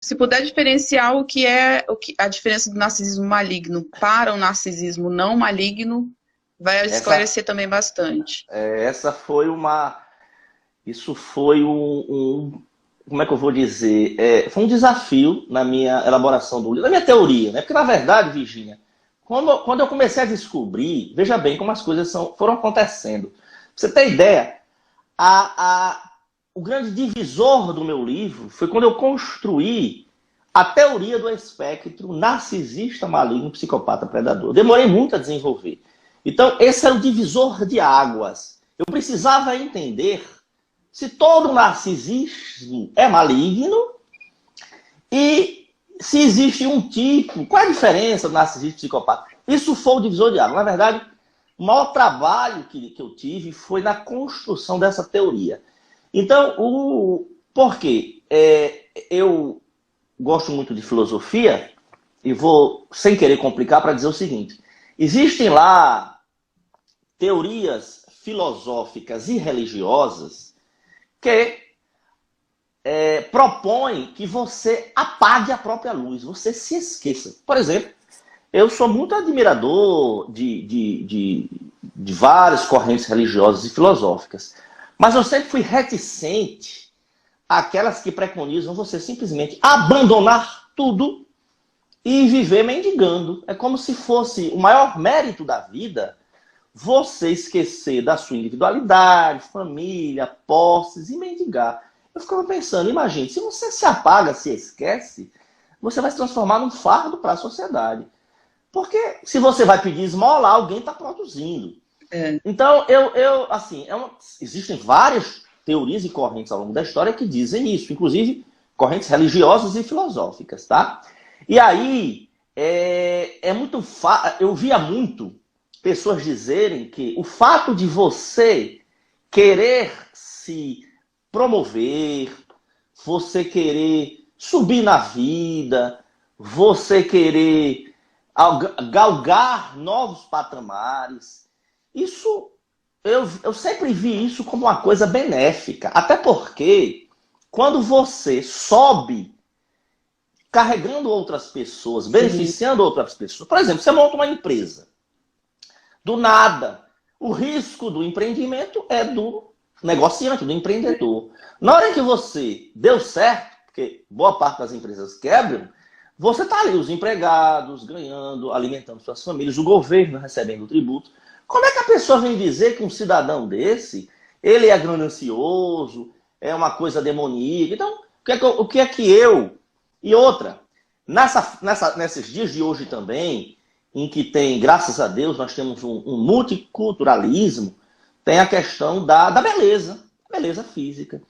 Se puder diferenciar a diferença do narcisismo maligno para o narcisismo não maligno, vai Essa, esclarecer também bastante. essa foi uma. Isso foi como é que eu vou dizer? Foi um desafio na minha elaboração do livro, na minha teoria, né? Porque, na verdade, Virginia, quando eu comecei a descobrir, veja bem como as coisas foram acontecendo. Pra você ter ideia, o grande divisor do meu livro foi quando eu construí a teoria do espectro narcisista, maligno, psicopata, predador. Eu demorei muito a desenvolver. Então, esse era o divisor de águas. Eu precisava entender se todo narcisismo é maligno e se existe um tipo, qual é a diferença do narcisismo e psicopata? Isso foi o divisor de águas. Na verdade, o maior trabalho que eu tive foi na construção dessa teoria. Então, por quê? Eu gosto muito de filosofia e vou, sem querer complicar, para dizer o seguinte. Existem lá teorias filosóficas e religiosas que propõem que você apague a própria luz, você se esqueça. Por exemplo, eu sou muito admirador de várias correntes religiosas e filosóficas, mas eu sempre fui reticente àquelas que preconizam você simplesmente abandonar tudo e viver mendigando. É como se fosse o maior mérito da vida você esquecer da sua individualidade, família, posses e mendigar. Eu ficava pensando, imagine, se você se apaga, se esquece, você vai se transformar num fardo para a sociedade. Porque se você vai pedir esmola, alguém está produzindo. É. Então, assim, existem várias teorias e correntes ao longo da história que dizem isso, inclusive correntes religiosas e filosóficas, tá? E aí, eu via muito pessoas dizerem que o fato de você querer se promover, você querer subir na vida, você querer galgar novos patamares, isso eu sempre vi isso como uma coisa benéfica. Até porque quando você sobe carregando outras pessoas, Sim. beneficiando outras pessoas, por exemplo, você monta uma empresa. Do nada. O risco do empreendimento é do negociante, do empreendedor. Na hora que você deu certo, porque boa parte das empresas quebram, você está ali, os empregados ganhando, alimentando suas famílias, o governo recebendo o tributo. Como é que a pessoa vem dizer que um cidadão desse, ele é ganancioso, é uma coisa demoníaca? Então, o que é que eu... E outra, nesses dias de hoje também, em que tem, graças a Deus, nós temos um multiculturalismo, tem a questão da beleza física.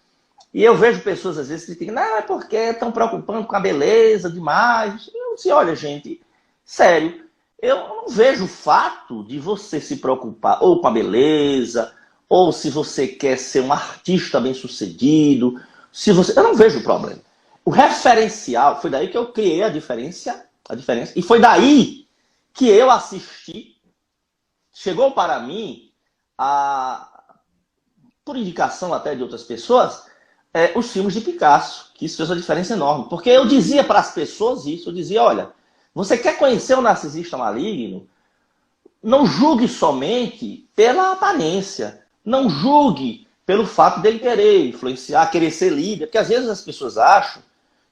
E eu vejo pessoas, às vezes, que ficam, não, é porque estão preocupando com a beleza demais. Eu disse, olha, gente, sério, eu não vejo o fato de você se preocupar ou com a beleza, ou se você quer ser um artista bem-sucedido, eu não vejo o problema. O referencial, foi daí que eu criei a diferença, e foi daí que eu assisti, chegou para mim, por indicação até de outras pessoas, os filmes de Picasso, que isso fez uma diferença enorme. Porque eu dizia para as pessoas isso, eu dizia, olha, você quer conhecer o narcisista maligno? Não julgue somente pela aparência, não julgue pelo fato dele querer influenciar, querer ser líder, porque às vezes as pessoas acham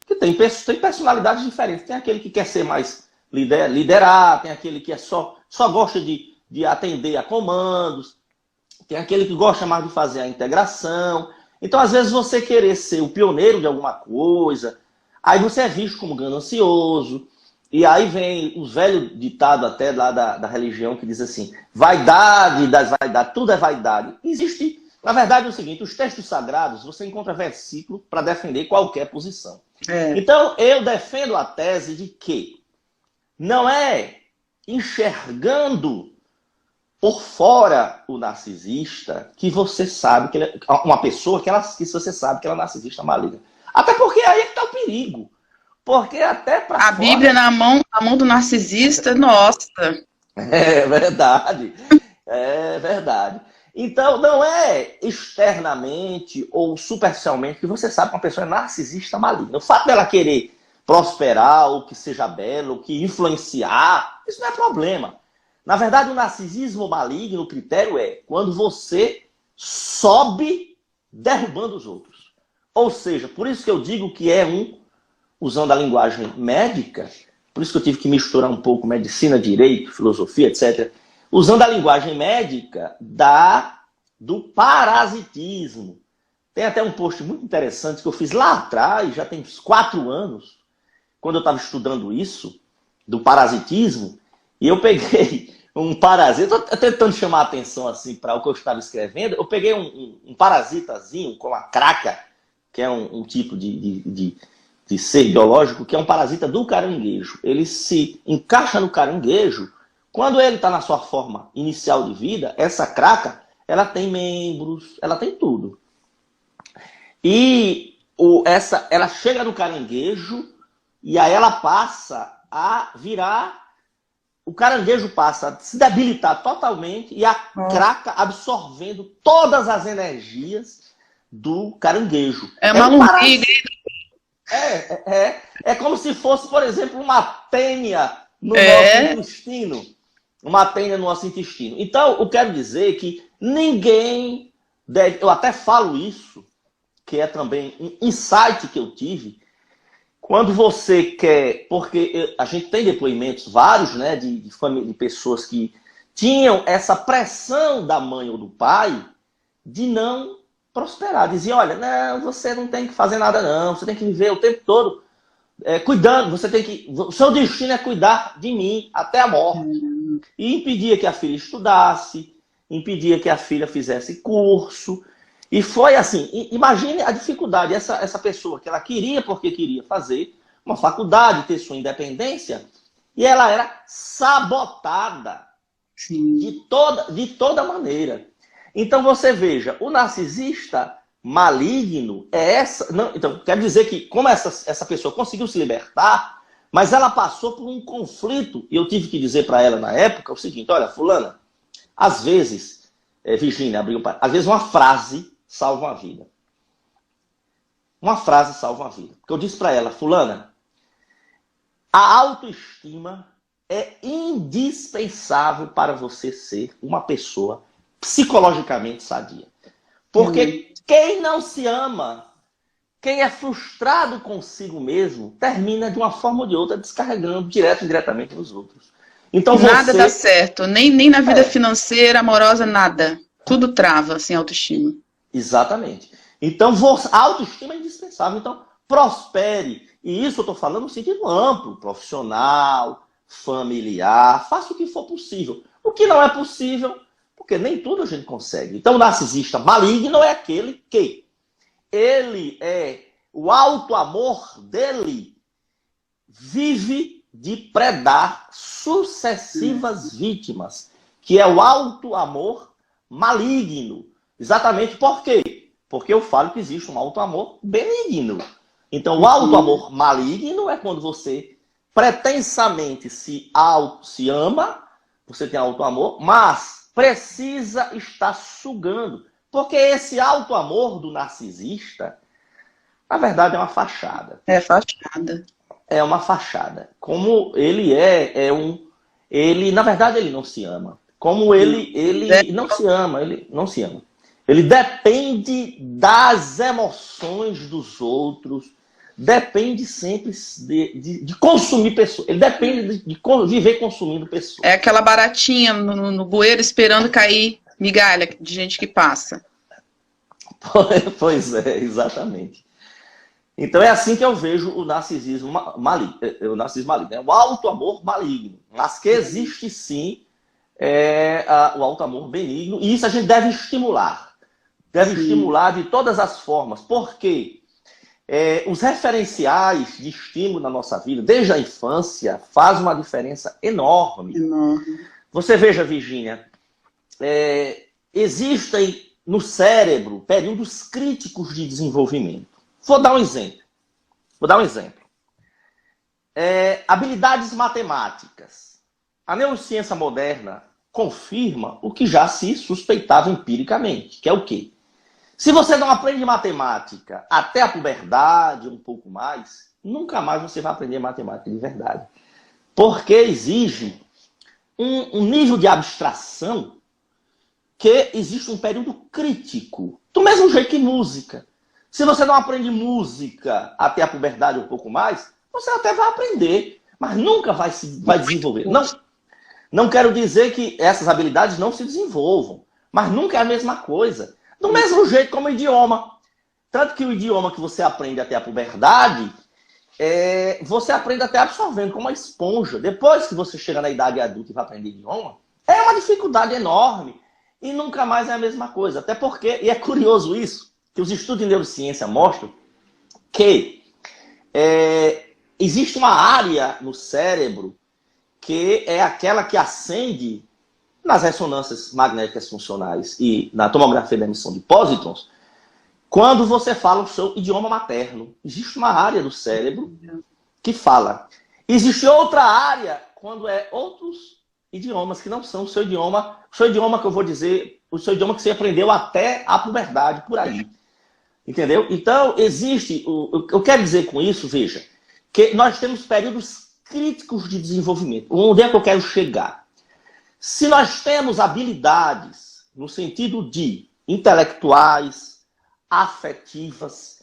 que tem personalidades diferentes. Tem aquele que quer ser mais liderar, tem aquele que só gosta de atender a comandos, tem aquele que gosta mais de fazer a integração. Então, às vezes, você querer ser o pioneiro de alguma coisa, aí você é visto como ganancioso, e aí vem os velhos ditados até lá da religião que diz assim, vaidade das vaidades, tudo é vaidade. Existe, na verdade, é o seguinte, os textos sagrados, você encontra versículo para defender qualquer posição. É. Então, eu defendo a tese de que não é enxergando por fora o narcisista que você sabe que ele é uma pessoa que você sabe que ela é narcisista maligna. Até porque aí é que está o perigo. Porque até para A Bíblia fora... na mão do narcisista, nossa. É verdade. É verdade. Então, não é externamente ou superficialmente que você sabe que uma pessoa é narcisista maligna. O fato dela querer prosperar, ou que seja belo, ou que influenciar. Isso não é problema. Na verdade, o narcisismo maligno, o critério é quando você sobe derrubando os outros. Ou seja, por isso que eu digo que é usando a linguagem médica, por isso que eu tive que misturar um pouco medicina, direito, filosofia, etc. Usando a linguagem médica do parasitismo. Tem até um post muito interessante que eu fiz lá atrás, já tem uns 4 anos, quando eu estava estudando isso, do parasitismo, e eu peguei um parasita, estou tentando chamar a atenção assim para o que eu estava escrevendo, eu peguei um parasitazinho, como a craca, que é um tipo de ser biológico, que é um parasita do caranguejo. Ele se encaixa no caranguejo, quando ele está na sua forma inicial de vida, essa craca, ela tem membros, ela tem tudo. E ela chega no caranguejo e aí ela passa a virar, o caranguejo passa a se debilitar totalmente e a craca absorvendo todas as energias do caranguejo. É uma lombriga. É como se fosse, por exemplo, uma tênia no nosso intestino. Uma tênia no nosso intestino. Então, eu quero dizer que ninguém deve... Eu até falo isso, que é também um insight que eu tive. Quando você quer... Porque a gente tem depoimentos vários, né, de pessoas que tinham essa pressão da mãe ou do pai de não prosperar. Dizia, olha, não, você não tem que fazer nada não, você tem que viver o tempo todo cuidando, o seu destino é cuidar de mim até a morte. E impedia que a filha estudasse, impedia que a filha fizesse curso. E foi assim, imagine a dificuldade, essa pessoa que ela queria, porque queria fazer uma faculdade, ter sua independência, e ela era sabotada de toda maneira. Então você veja, o narcisista maligno é essa... Não, então, quer dizer que como essa pessoa conseguiu se libertar, mas ela passou por um conflito, e eu tive que dizer para ela na época o seguinte, olha, fulana, às vezes, Virgínia, às vezes uma frase salva uma vida. Uma frase salva uma vida. Porque eu disse para ela, fulana, a autoestima é indispensável para você ser uma pessoa psicologicamente sadia. Porque quem não se ama, quem é frustrado consigo mesmo, termina de uma forma ou de outra descarregando direto e indiretamente nos outros. Então nada dá certo, nem na vida financeira, amorosa, nada. Tudo trava, sem autoestima. Exatamente. Então a autoestima é indispensável. Então prospere. E isso eu estou falando no sentido amplo, profissional, familiar, faça o que for possível. O que não é possível, porque nem tudo a gente consegue. Então o narcisista maligno é aquele que o auto-amor dele vive de predar sucessivas vítimas, que é o auto-amor maligno. Exatamente por quê? Porque eu falo que existe um auto-amor benigno. Então o auto-amor maligno é quando você pretensamente se ama, você tem auto-amor, mas precisa estar sugando. Porque esse auto-amor do narcisista, na verdade, é uma fachada. É fachada. É uma fachada. Como ele ele, na verdade, ele não se ama. Como ele não se ama, ele não se ama. Ele depende das emoções dos outros, depende sempre de consumir pessoas. Ele depende de viver consumindo pessoas. É aquela baratinha no bueiro esperando cair migalha de gente que passa. Pois é, exatamente. Então é assim que eu vejo o narcisismo maligno. O narcisismo maligno, né? O auto-amor maligno. Mas que existe sim o auto-amor benigno. E isso a gente deve estimular. Deve estimular de todas as formas. Porque os referenciais de estímulo na nossa vida, desde a infância, faz uma diferença enorme. Você veja, Virgínia, existem no cérebro períodos críticos de desenvolvimento. Vou dar um exemplo. Habilidades matemáticas. A neurociência moderna confirma o que já se suspeitava empiricamente, que é o quê? Se você não aprende matemática até a puberdade, um pouco mais, nunca mais você vai aprender matemática de verdade. Porque exige um nível de abstração que existe um período crítico. Do mesmo jeito que música. Se você não aprende música até a puberdade um pouco mais, você até vai aprender, mas nunca vai desenvolver. Não quero dizer que essas habilidades não se desenvolvam, mas nunca é a mesma coisa. Do mesmo jeito como o idioma. Tanto que o idioma que você aprende até a puberdade, você aprende até absorvendo como uma esponja. Depois que você chega na idade adulta e vai aprender idioma, é uma dificuldade enorme. E nunca mais é a mesma coisa. Até porque, e é curioso isso, que os estudos de neurociência mostram que existe uma área no cérebro que é aquela que acende nas ressonâncias magnéticas funcionais e na tomografia da emissão de pósitrons, quando você fala o seu idioma materno. Existe uma área do cérebro que fala. Existe outra área quando é outros idiomas que não são o seu idioma que eu vou dizer, o seu idioma que você aprendeu até a puberdade, por aí. Entendeu? Então, existe, eu quero dizer com isso, veja, que nós temos períodos críticos de desenvolvimento. Onde é que eu quero chegar? Se nós temos habilidades, no sentido de intelectuais, afetivas,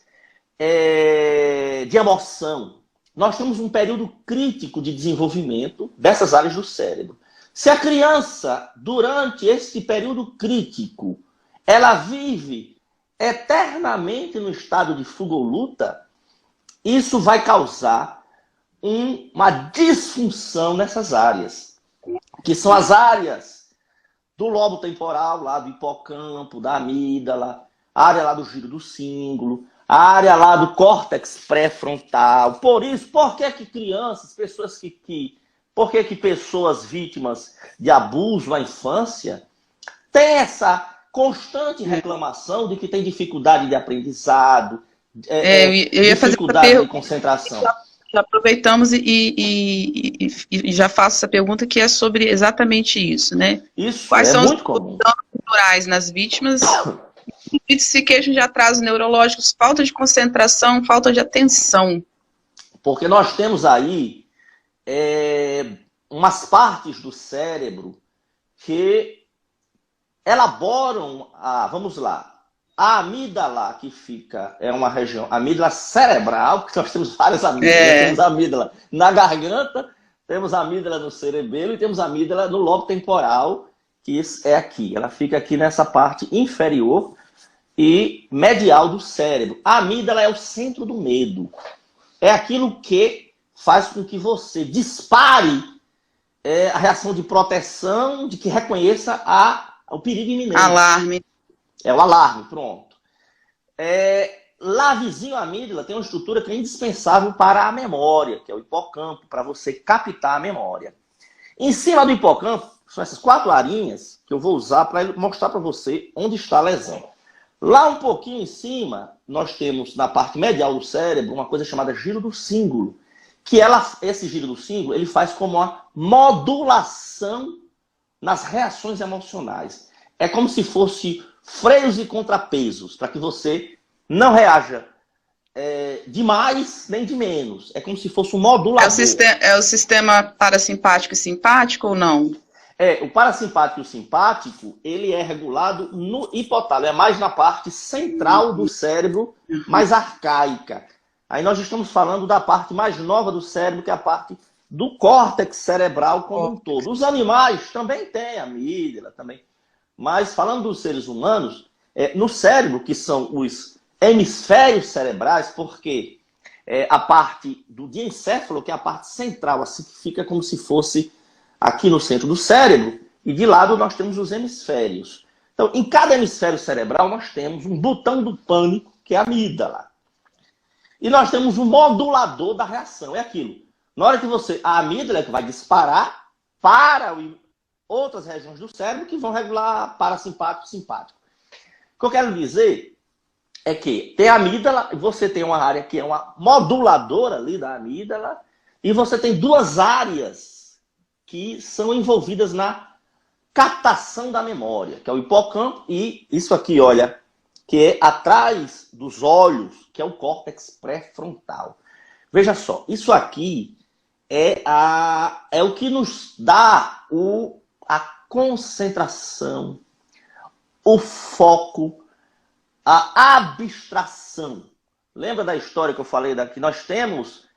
de emoção, nós temos um período crítico de desenvolvimento dessas áreas do cérebro. Se a criança, durante esse período crítico, ela vive eternamente no estado de fuga ou luta, isso vai causar uma disfunção nessas áreas, que são as áreas do lobo temporal, lá do hipocampo, da amígdala, a área lá do giro do cíngulo, a área lá do córtex pré-frontal. Por isso, por que crianças, por que pessoas vítimas de abuso na infância têm essa constante reclamação de que tem dificuldade de aprendizado, eu ia dificuldade de concentração? Já aproveitamos e já faço essa pergunta, que é sobre exatamente isso, né? Isso Quais é são muito os comum. danos culturais nas vítimas e se queixam de atrasos neurológicos, falta de concentração, falta de atenção? Porque nós temos aí umas partes do cérebro que elaboram vamos lá, a amígdala, que fica, é uma região, a amígdala cerebral, porque nós temos várias amígdalas, temos a amígdala na garganta, temos a amígdala no cerebelo e temos a amígdala no lobo temporal, que é aqui, ela fica aqui nessa parte inferior e medial do cérebro. A amígdala é o centro do medo, é aquilo que faz com que você dispare a reação de proteção, de que reconheça o perigo iminente. Alarme. É o alarme, pronto. Lá vizinho à amígdala tem uma estrutura que é indispensável para a memória, que é o hipocampo, para você captar a memória. Em cima do hipocampo, são essas 4 arinhas que eu vou usar para mostrar para você onde está a lesão. Lá um pouquinho em cima, nós temos na parte medial do cérebro uma coisa chamada giro do cíngulo, que esse giro do cíngulo ele faz como uma modulação nas reações emocionais. É como se fosse freios e contrapesos, para que você não reaja de mais nem de menos. É como se fosse um modulador. É o sistema parasimpático e simpático ou não? O parasimpático e o simpático, ele é regulado no hipotálamo, é mais na parte central do cérebro, mais arcaica. Aí nós estamos falando da parte mais nova do cérebro, que é a parte do córtex cerebral como um todo. Os animais também têm amígdala, também. Mas falando dos seres humanos, no cérebro, que são os hemisférios cerebrais, porque a parte do diencéfalo, que é a parte central, assim, que fica como se fosse aqui no centro do cérebro, e de lado nós temos os hemisférios. Então, em cada hemisfério cerebral, nós temos um botão do pânico, que é a amígdala. E nós temos um modulador da reação, é aquilo. Na hora que a amígdala é que vai disparar para outras regiões do cérebro que vão regular parasimpático e simpático. O que eu quero dizer é que tem a amígdala, você tem uma área que é uma moduladora ali da amígdala, e você tem 2 áreas que são envolvidas na captação da memória, que é o hipocampo e isso aqui, olha, que é atrás dos olhos, que é o córtex pré-frontal. Veja só, isso aqui é o que nos dá a concentração, o foco, a abstração. Lembra da história que eu falei que nós temos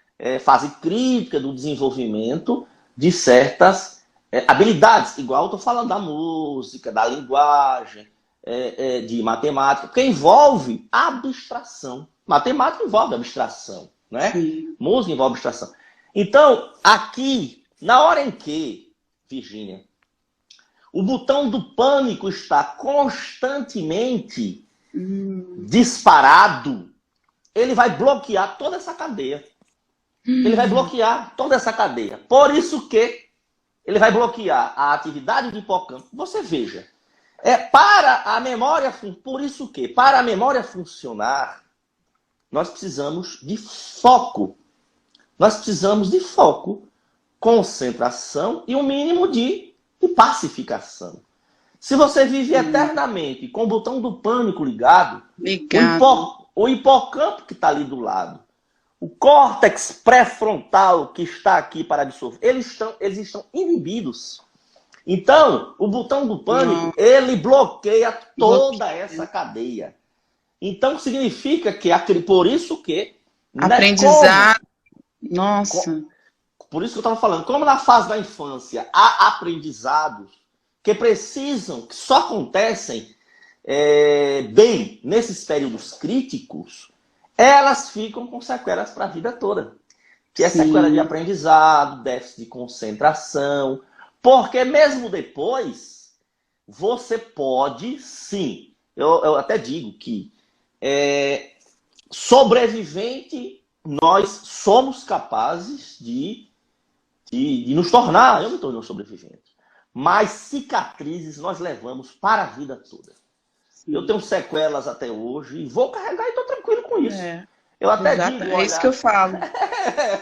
fase crítica do desenvolvimento de certas habilidades, igual eu estou falando da música, da linguagem, de matemática, porque envolve abstração. Matemática envolve abstração, né? Sim. Música envolve abstração. Então, aqui, na hora em que, Virgínia, o botão do pânico está constantemente disparado, ele vai bloquear toda essa cadeia. Ele vai bloquear toda essa cadeia. Por isso que ele vai bloquear a atividade do hipocampo. Você veja, para a memória, por isso que, para a memória funcionar, nós precisamos de foco. Nós precisamos de foco, concentração e um mínimo de pacificação. Se você vive eternamente com o botão do pânico ligado, o hipocampo que está ali do lado, o córtex pré-frontal que está aqui para absorver, eles estão inibidos. Então, o botão do pânico, ele bloqueia toda essa cadeia. Então, significa que, por isso que... Aprendizado. Nossa. Por isso que eu estava falando, como na fase da infância há aprendizados que só acontecem bem nesses períodos críticos, elas ficam com sequelas para a vida toda. Que é sequela de aprendizado, déficit de concentração, porque mesmo depois, você pode, sim, eu até digo que sobrevivente, nós somos capazes de nos tornar, eu me tornei um sobrevivente, mas cicatrizes nós levamos para a vida toda. Sim. Eu tenho sequelas até hoje e vou carregar e estou tranquilo com isso. Eu até digo, é isso que eu falo.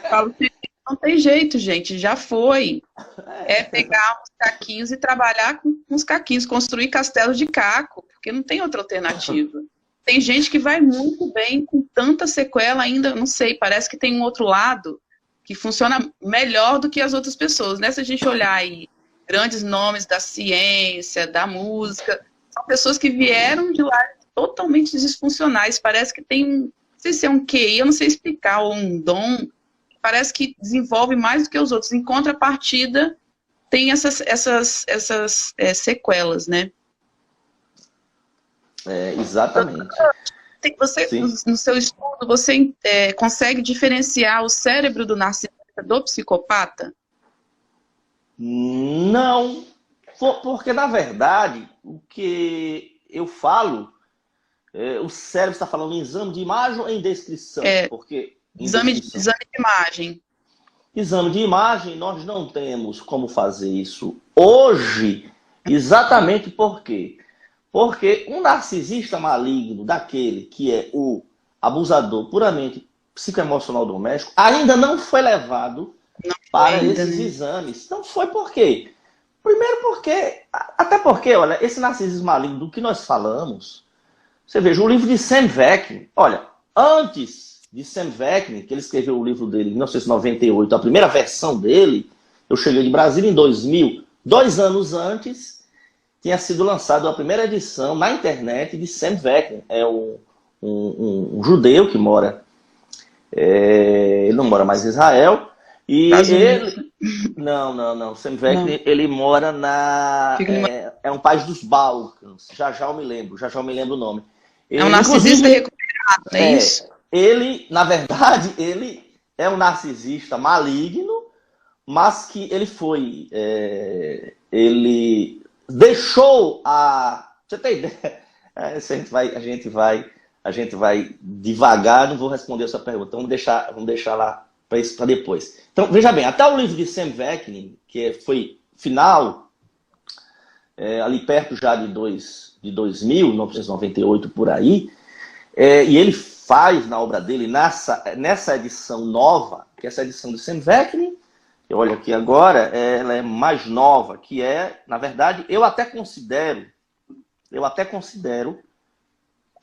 Falo que não tem jeito, gente, já foi. É pegar uns caquinhos e trabalhar com uns caquinhos, construir castelos de caco, porque não tem outra alternativa. Tem gente que vai muito bem com tanta sequela ainda, não sei, parece que tem um outro lado que funciona melhor do que as outras pessoas, né? Se a gente olhar aí, grandes nomes da ciência, da música, são pessoas que vieram de lá totalmente disfuncionais, parece que tem, não sei se é um QI, eu não sei explicar, ou um dom, parece que desenvolve mais do que os outros, em contrapartida, tem essas sequelas, né? Exatamente. Você, no seu estudo, você consegue diferenciar o cérebro do narcisista do psicopata? Não, porque na verdade, o que eu falo, o cérebro está falando em exame de imagem ou em descrição? Porque exame de imagem. Exame de imagem, nós não temos como fazer isso hoje, exatamente por quê? Porque um narcisista maligno, daquele que é o abusador puramente psicoemocional doméstico, ainda não foi levado para esses exames. Não foi por quê? Primeiro até porque, olha, esse narcisismo maligno do que nós falamos, você veja, o livro de Sam Vaknin, olha, antes de Sam Vaknin, que ele escreveu o livro dele em 1998, a primeira versão dele, eu cheguei de Brasília em 2000, 2 anos antes, tinha sido lançada a primeira edição na internet de Sam Vaknin. É um judeu que mora... ele não mora mais em Israel. E ele... Não. Sam Vaknin, ele mora é um país dos Balcãs. Já eu me lembro o nome. É um narcisista recuperado, não é isso? Ele, na verdade, ele é um narcisista maligno, mas que ele foi... ele... deixou Você tem ideia? A gente vai devagar, não vou responder essa pergunta. Vamos deixar lá para depois. Então, veja bem, até o livro de Sam Vaknin, que foi final, ali perto já de 2000, 1998, por aí, e ele faz na obra dele, nessa edição nova, que é essa edição de Sam Vaknin, eu olho aqui agora, ela é mais nova, que na verdade, eu até considero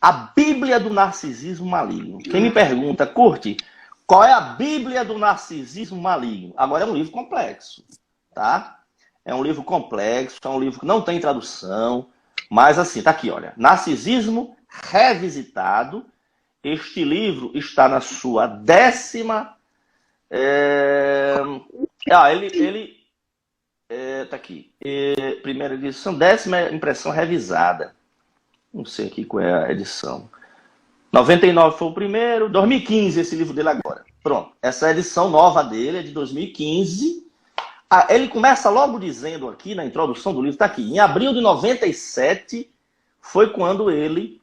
a Bíblia do narcisismo maligno. Quem me pergunta, Curti, qual é a Bíblia do Narcisismo Maligno? Agora é um livro complexo, tá? É um livro complexo, é um livro que não tem tradução, mas assim, tá aqui, olha. Narcisismo Revisitado. Este livro está na sua 10ª... tá aqui. Primeira edição, 10ª impressão revisada. Não sei aqui qual é a edição. 99 foi o primeiro, 2015 esse livro dele agora. Pronto, essa edição nova dele é de 2015. Ele começa logo dizendo aqui, na introdução do livro, tá aqui. Em abril de 97 foi quando ele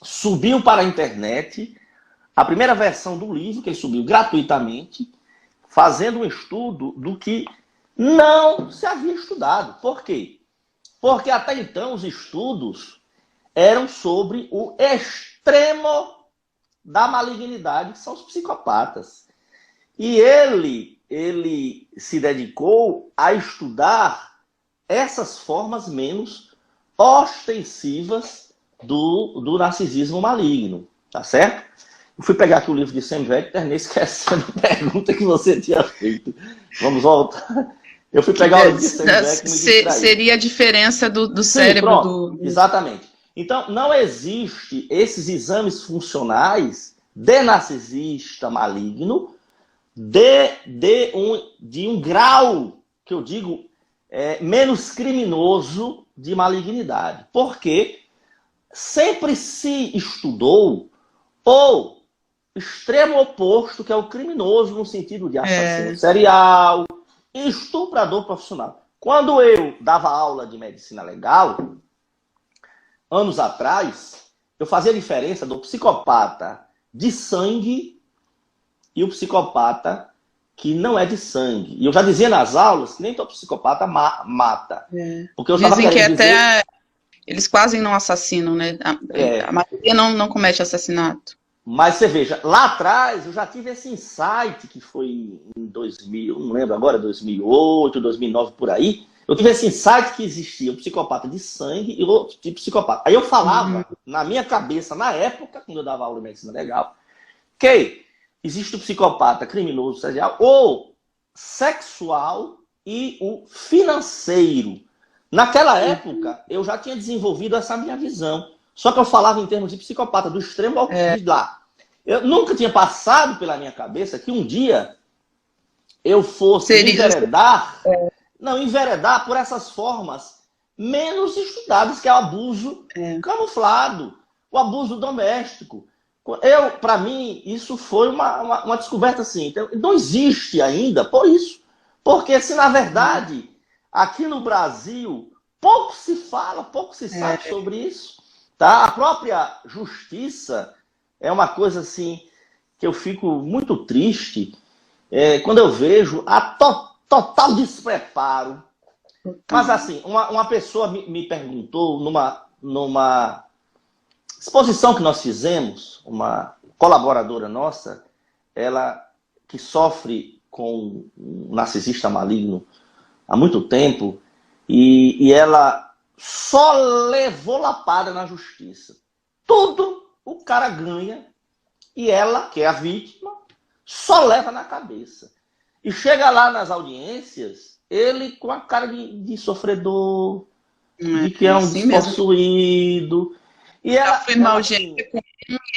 subiu para a internet a primeira versão do livro, que ele subiu gratuitamente, fazendo um estudo do que não se havia estudado. Por quê? Porque até então os estudos eram sobre o extremo da malignidade, que são os psicopatas. E ele se dedicou a estudar essas formas menos ostensivas do narcisismo maligno, tá certo? Eu fui pegar aqui o livro de Sam Vector, esquecendo a pergunta que você tinha feito. Vamos voltar. Eu fui pegar o livro de Sam Vector e me distraí. Seria a diferença do cérebro. Sim, pronto, exatamente. Então, não existe esses exames funcionais de narcisista maligno de um grau, que eu digo, menos criminoso de malignidade. Porque sempre se estudou o extremo oposto, que é o criminoso no sentido de assassino serial, estuprador profissional. Quando eu dava aula de medicina legal, anos atrás, eu fazia a diferença do psicopata de sangue e o psicopata que não é de sangue. E eu já dizia nas aulas que nem todo psicopata mata. Porque eu dizem que até eles quase não assassinam, né? A maioria não comete assassinato. Mas você veja, lá atrás eu já tive esse insight, que foi em 2000, não lembro agora, 2008, 2009, por aí. Eu tive esse insight que existia um psicopata de sangue e outro tipo de psicopata. Aí eu falava, na minha cabeça, na época, quando eu dava aula de medicina legal, que existe o psicopata criminoso serial, ou sexual e o financeiro. Naquela época, eu já tinha desenvolvido essa minha visão. Só que eu falava em termos de psicopata, do extremo ao de lá. Eu nunca tinha passado pela minha cabeça que um dia eu fosse enveredar... Não, enveredar por essas formas menos estudadas, que é o abuso camuflado, o abuso doméstico. Para mim, isso foi uma descoberta assim. Então, não existe ainda por isso. Porque se, na verdade, aqui no Brasil, pouco se fala, pouco se sabe sobre isso. Tá? A própria justiça é uma coisa assim que eu fico muito triste quando eu vejo a total despreparo. Mas assim, uma pessoa me perguntou numa exposição que nós fizemos, uma colaboradora nossa, ela que sofre com um narcisista maligno há muito tempo, e ela só levou lapada na justiça. Tudo o cara ganha, e ela, que é a vítima, só leva na cabeça. E chega lá nas audiências, ele com a cara de sofredor, de que é um assim despossuído. E ela foi mal, gente,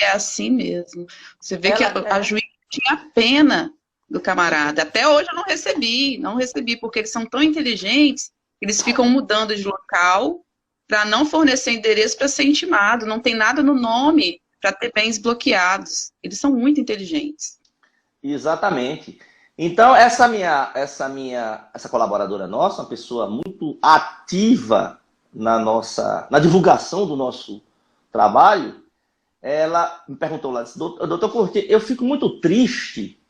é assim mesmo. Você vê que a juíza tinha pena do camarada. Até hoje eu não recebi, porque eles são tão inteligentes, eles ficam mudando de local para não fornecer endereço para ser intimado. Não tem nada no nome para ter bens bloqueados. Eles são muito inteligentes. Exatamente. Então, essa colaboradora nossa, uma pessoa muito ativa na divulgação do nosso trabalho, ela me perguntou lá, doutor Curti, eu fico muito triste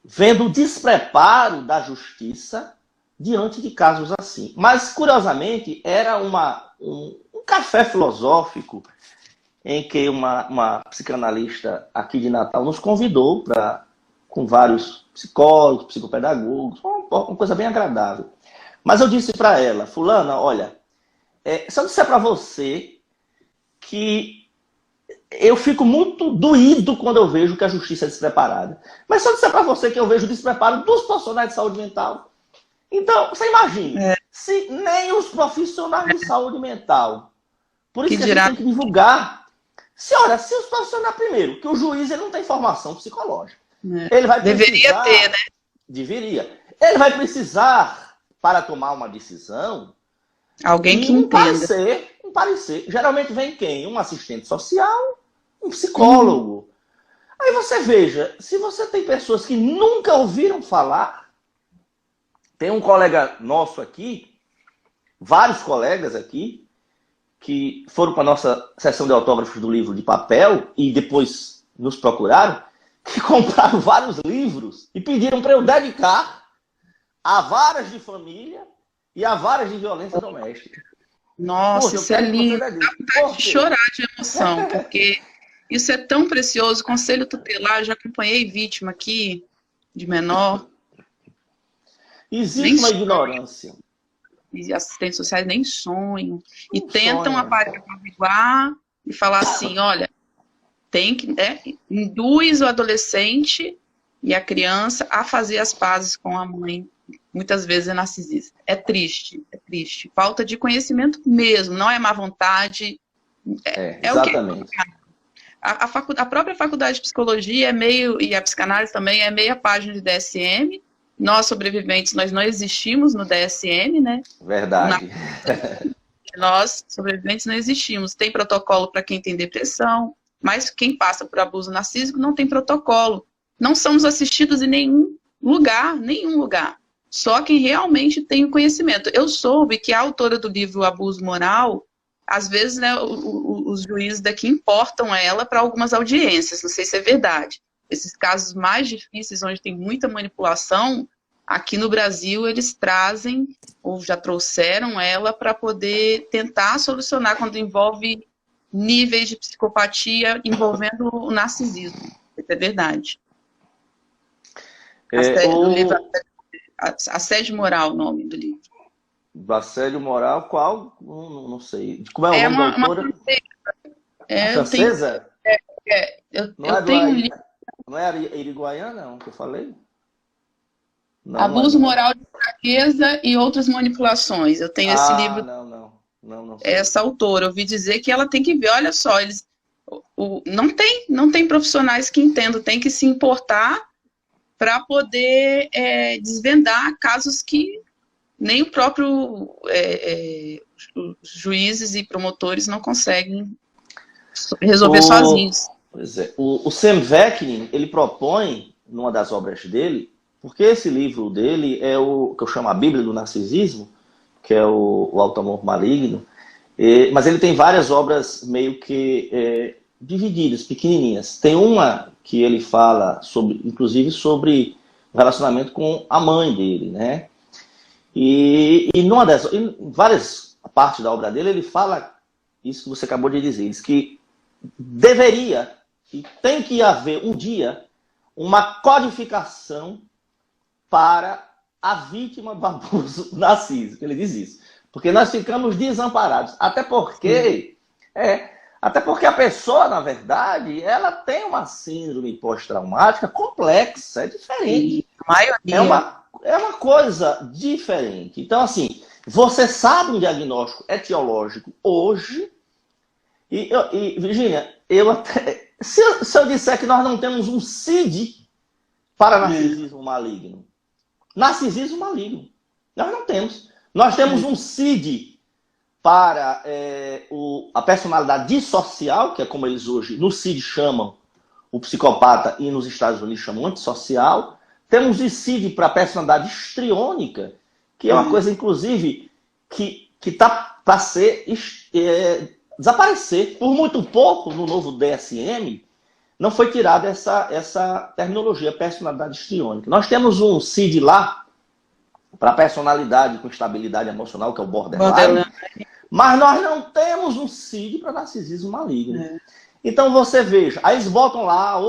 vendo o despreparo da justiça diante de casos assim. Mas, curiosamente, era um café filosófico em que uma psicanalista aqui de Natal nos convidou com vários psicólogos, psicopedagogos, uma coisa bem agradável. Mas eu disse para ela, fulana, olha, se eu disser para você que eu fico muito doído quando eu vejo que a justiça é despreparada. Mas se eu disser para você que eu vejo o despreparo dos profissionais de saúde mental, então, você imagina, se nem os profissionais de saúde mental, por isso que a gente tem que divulgar. Olha, se os profissionais, primeiro, que o juiz ele não tem formação psicológica. Ele vai precisar, deveria ter, né? Deveria. Ele vai precisar, para tomar uma decisão, alguém que entenda. Um parecer. Geralmente vem quem? Um assistente social, um psicólogo. Aí você veja, se você tem pessoas que nunca ouviram falar, tem um colega nosso aqui, vários colegas aqui, que foram para a nossa sessão de autógrafos do livro de papel e depois nos procuraram, que compraram vários livros e pediram para eu dedicar a varas de família e a varas de violência doméstica. Nossa, isso é lindo. Dá vontade de chorar de emoção, porque isso é tão precioso. Conselho tutelar, já acompanhei vítima aqui, de menor. Existe uma ignorância. E assistentes sociais nem sonham. E tentam apaziguar e falar assim, olha, tem que, induz o adolescente e a criança a fazer as pazes com a mãe. Muitas vezes é narcisista. É triste, é triste. Falta de conhecimento mesmo, não é má vontade. Exatamente. O que a própria faculdade de psicologia e a psicanálise também é meia página de DSM. Nós, sobreviventes, nós não existimos no DSM, né? Verdade. Nós, sobreviventes, não existimos. Tem protocolo para quem tem depressão, mas quem passa por abuso narcísico não tem protocolo. Não somos assistidos em nenhum lugar. Só quem realmente tem o conhecimento. Eu soube que a autora do livro Abuso Moral, às vezes, né, os juízes daqui importam ela para algumas audiências, não sei se é verdade. Esses casos mais difíceis, onde tem muita manipulação, aqui no Brasil eles trazem, ou já trouxeram ela para poder tentar solucionar quando envolve níveis de psicopatia envolvendo o narcisismo. Isso é verdade. Assédio Moral, o nome do livro. Assédio Moral, qual? Não sei. Como é o nome da autora? Francesa? Eu tenho um livro. Não é a Iriguaiana, não, que eu falei? Não, Abuso Moral de Fraqueza e Outras Manipulações. Eu tenho esse livro. Não sei. Essa autora, eu ouvi dizer que ela tem que ver, olha só, não tem profissionais que entendam, tem que se importar para poder desvendar casos que nem o próprio os juízes e promotores não conseguem resolver sozinhos. Pois é. O Sam Vaknin, ele propõe, numa das obras dele, porque esse livro dele é o que eu chamo a Bíblia do Narcisismo, que é o Auto-Amor Maligno, mas ele tem várias obras meio que divididas, pequenininhas. Tem uma que ele fala, inclusive, sobre o relacionamento com a mãe dele, né? E em várias partes da obra dele, ele fala isso que você acabou de dizer, diz que deveria e tem que haver um dia uma codificação para a vítima do abuso narcísico. Ele diz isso. Porque nós ficamos desamparados. Até porque a pessoa, na verdade, ela tem uma síndrome pós-traumática complexa, é diferente. A maioria. É uma coisa diferente. Então, assim, você sabe um diagnóstico etiológico hoje. E Virgínia, se eu disser que nós não temos um CID para narcisismo maligno, narcisismo maligno, nós não temos. Nós temos um CID para a personalidade dissocial, que é como eles hoje no CID chamam o psicopata e nos Estados Unidos chamam antissocial. Temos o CID para a personalidade histriônica, que é uma coisa, inclusive, que está para desaparecer. Por muito pouco, no novo DSM, não foi tirada essa terminologia, personalidade histriônica. Nós temos um CID lá para personalidade com estabilidade emocional, que é o borderline, mas nós não temos um CID para narcisismo maligno. Então você veja, aí eles botam lá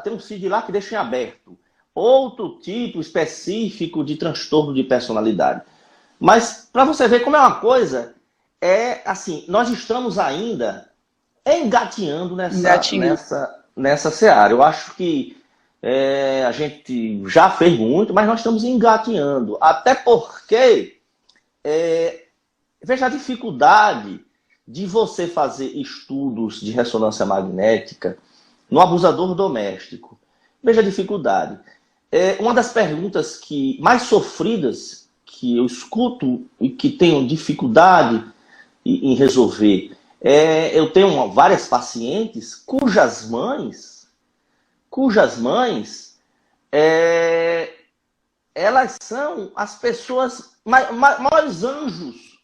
tem um CID lá que deixa em aberto, outro tipo específico de transtorno de personalidade. Mas para você ver como é uma coisa, assim, nós estamos ainda engatinhando Engatinhando. nessa seara. Eu acho que a gente já fez muito, mas nós estamos engatinhando. Até porque, veja a dificuldade de você fazer estudos de ressonância magnética no abusador doméstico. Veja a dificuldade. Uma das perguntas mais sofridas que eu escuto e que tenho dificuldade em resolver, eu tenho várias pacientes cujas mães, elas são as pessoas maiores anjos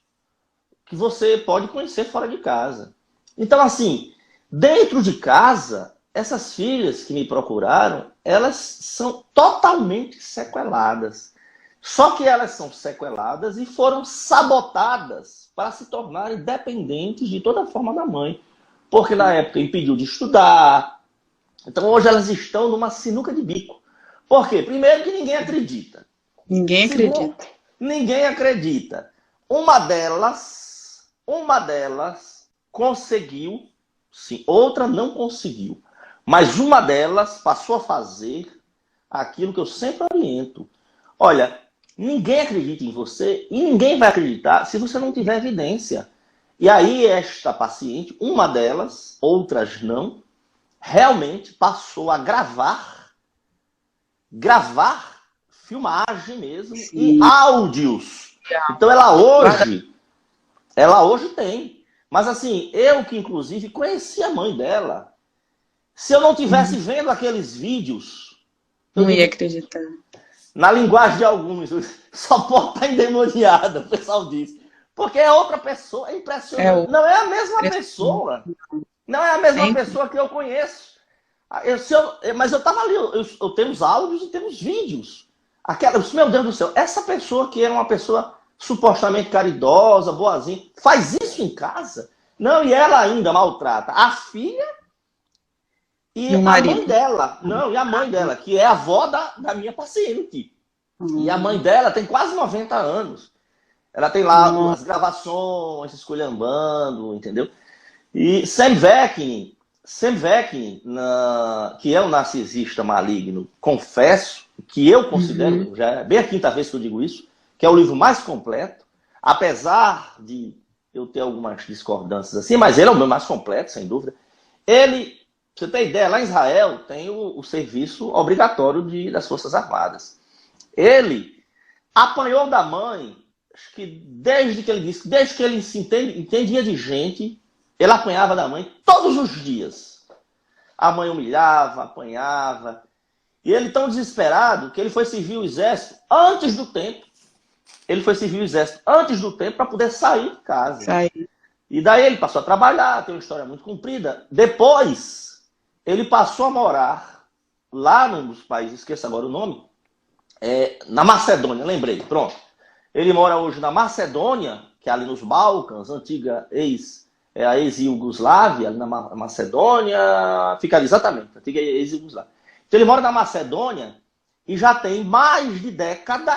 que você pode conhecer fora de casa. Então, assim, dentro de casa, essas filhas que me procuraram, elas são totalmente sequeladas. Só que elas são sequeladas e foram sabotadas para se tornarem dependentes de toda forma da mãe. Porque na época impediu de estudar. Então hoje elas estão numa sinuca de bico. Por quê? Primeiro que ninguém acredita. Ninguém acredita. Ninguém acredita. Uma delas conseguiu, sim, outra não conseguiu. Mas uma delas passou a fazer aquilo que eu sempre oriento. Olha, ninguém acredita em você e ninguém vai acreditar se você não tiver evidência. E aí esta paciente, uma delas, outras não, realmente passou a gravar filmagem mesmo, sim, e áudios. Então ela hoje tem. Mas assim, eu que inclusive conheci a mãe dela, se eu não tivesse vendo aqueles vídeos, não ia acreditar. Na linguagem de alguns, só pode estar endemoniada, o pessoal diz. Porque é outra pessoa, é impressionante. Não é a mesma pessoa. Não é a mesma pessoa que eu conheço. Mas eu estava ali, eu tenho os áudios e tenho os vídeos. Meu Deus do céu, essa pessoa que era uma pessoa supostamente caridosa, boazinha, faz isso em casa? Não, e ela ainda maltrata a filha e a mãe dela. Não, e a mãe dela, que é a avó da minha paciente. E a mãe dela tem quase 90 anos. Ela tem lá as gravações, esculhambando, entendeu? E Sam Vaknin, que é um narcisista maligno, confesso, que eu considero, já é bem a quinta vez que eu digo isso, que é o livro mais completo, apesar de eu ter algumas discordâncias assim, mas ele é o meu mais completo, sem dúvida. Ele, pra você ter ideia, lá em Israel tem o serviço obrigatório das Forças Armadas. Ele apanhou da mãe, acho que desde que ele se entendia de gente, ele apanhava da mãe todos os dias. A mãe humilhava, apanhava. E ele tão desesperado que ele foi servir o exército antes do tempo. Ele foi servir o exército antes do tempo para poder sair de casa. E daí ele passou a trabalhar, tem uma história muito comprida. Depois, ele passou a morar lá num dos países, esqueço agora o nome, na Macedônia, lembrei, pronto. Ele mora hoje na Macedônia, que é ali nos Balcãs, antiga a ex-Iugoslávia, ali na Macedônia, fica ali exatamente, antiga ex-Iugoslávia. Então ele mora na Macedônia e já tem mais de década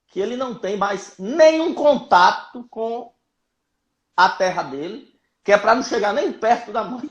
que ele não tem mais nenhum contato com a terra dele, que é para não chegar nem perto da mãe.